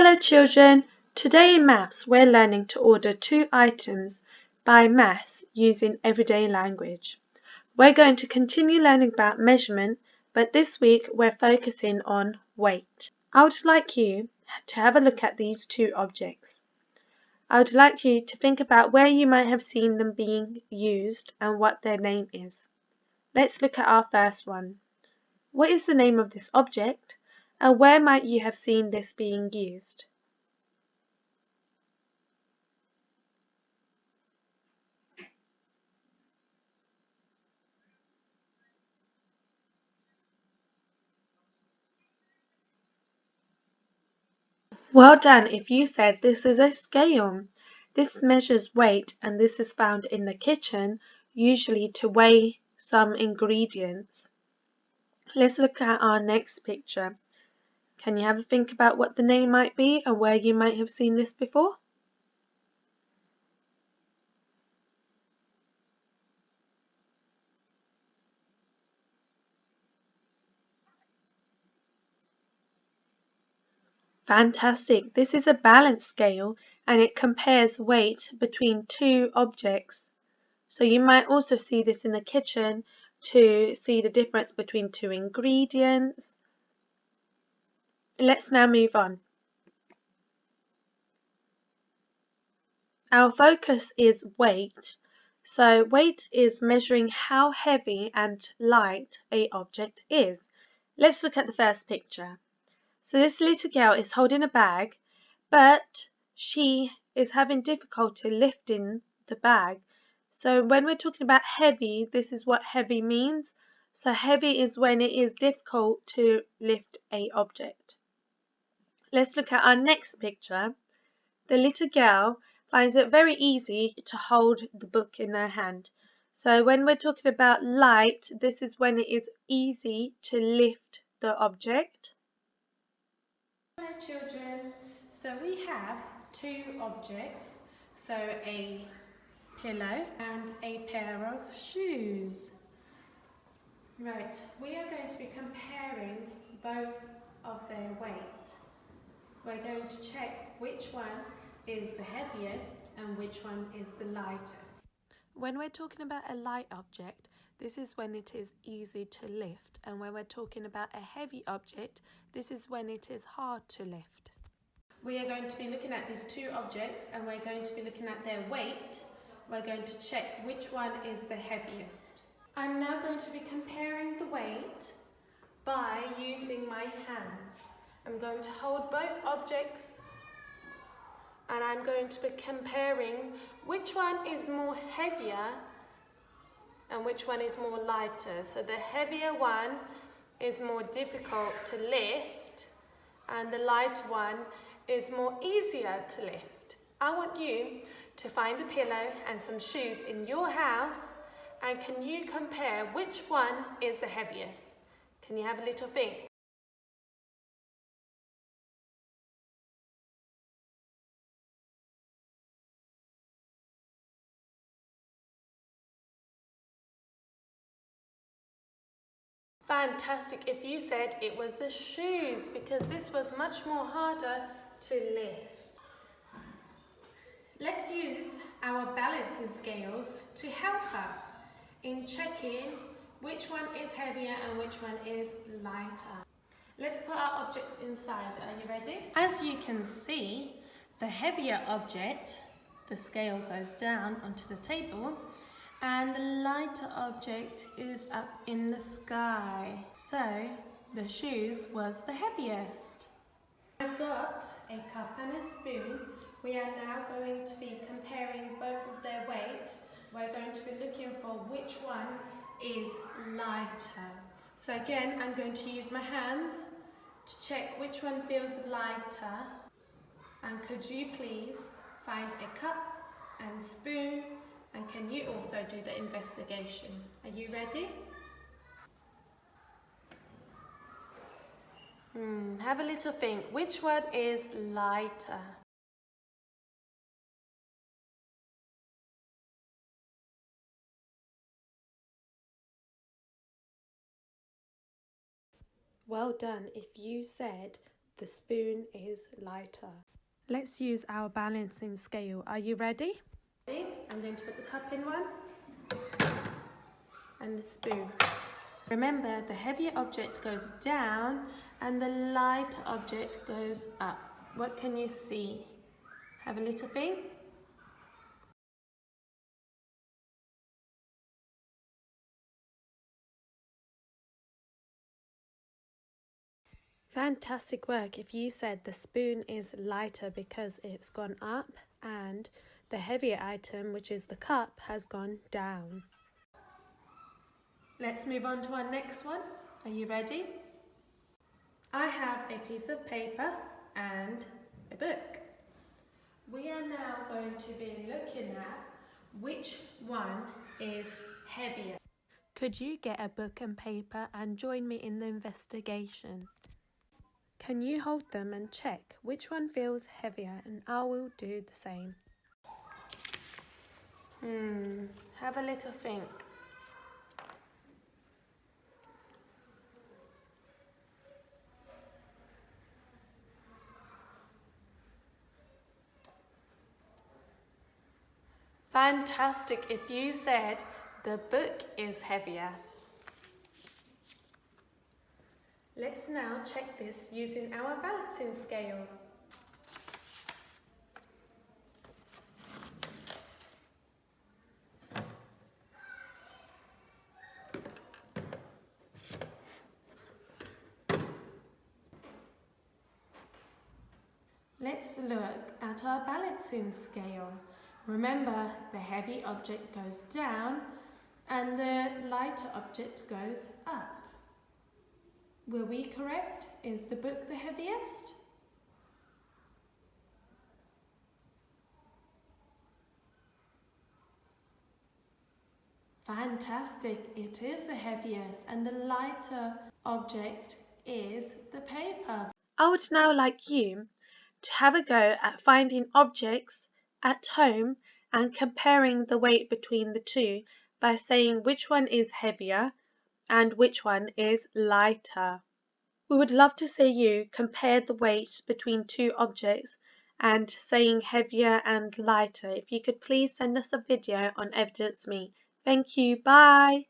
Hello children, today in maths we're learning to order two items by mass using everyday language. We're going to continue learning about measurement, but this week we're focusing on weight. I would like you to have a look at these two objects. I would like you to think about where you might have seen them being used and what their name is. Let's look at our first one. What is the name of this object and where might you have seen this being used? Well done if you said this is a scale. This measures weight and this is found in the kitchen, usually to weigh some ingredients. Let's look at our next picture. Can you have a think about what the name might be and where you might have seen this before? Fantastic! This is a balance scale and it compares weight between two objects. So you might also see this in the kitchen to see the difference between two ingredients. Let's now move on. Our focus is weight. So weight is measuring how heavy and light a object is. Let's look at the first picture. So this little girl is holding a bag, but she is having difficulty lifting the bag. So when we're talking about heavy, this is what heavy means. So heavy is when it is difficult to lift a object. Let's look at our next picture. The little girl finds it very easy to hold the book in her hand. So when we're talking about light, this is when it is easy to lift the object. Hello children, so we have two objects, so a pillow and a pair of shoes. Right, we are going to be comparing both of their weight. We're going to check which one is the heaviest and which one is the lightest. When we're talking about a light object, this is when it is easy to lift, and when we're talking about a heavy object, this is when it is hard to lift. We are going to be looking at these two objects and we're going to be looking at their weight. We're going to check which one is the heaviest. I'm now going to be comparing the weight by using my hands. I'm going to hold both objects and I'm going to be comparing which one is more heavier and which one is more lighter. So the heavier one is more difficult to lift and the light one is more easier to lift. I want you to find a pillow and some shoes in your house, and can you compare which one is the heaviest? Can you have a little think? Fantastic if you said it was the shoes, because this was much more harder to lift. Let's use our balancing scales to help us in checking which one is heavier and which one is lighter. Let's put our objects inside. Are you ready? As you can see, the heavier object, the scale goes down onto the table, and the lighter object is up in the sky. So the shoes was the heaviest. I've got a cup and a spoon. We are now going to be comparing both of their weight. We're going to be looking for which one is lighter. So again, I'm going to use my hands to check which one feels lighter. And could you please find a cup and spoon, and can you also do the investigation? Are you ready? Have a little think. Which one is lighter? Well done if you said the spoon is lighter. Let's use our balancing scale. Are you ready? I'm going to put the cup in one and the spoon. Remember, the heavier object goes down and the lighter object goes up. What can you see? Have a little think. Fantastic work. If you said the spoon is lighter because it's gone up and the heavier item, which is the cup, has gone down. Let's move on to our next one. Are you ready? I have a piece of paper and a book. We are now going to be looking at which one is heavier. Could you get a book and paper and join me in the investigation? Can you hold them and check which one feels heavier, and I will do the same. Have a little think. Fantastic. If you said the book is heavier. Let's now check this using our balancing scale. Let's look at our balancing scale. Remember, the heavy object goes down and the lighter object goes up. Were we correct? Is the book the heaviest? Fantastic, it is the heaviest, and the lighter object is the paper. I would now like you to have a go at finding objects at home and comparing the weight between the two by saying which one is heavier and which one is lighter. We would love to see you compare the weight between two objects and saying heavier and lighter. If you could please send us a video on Evidence Me. Thank you. Bye.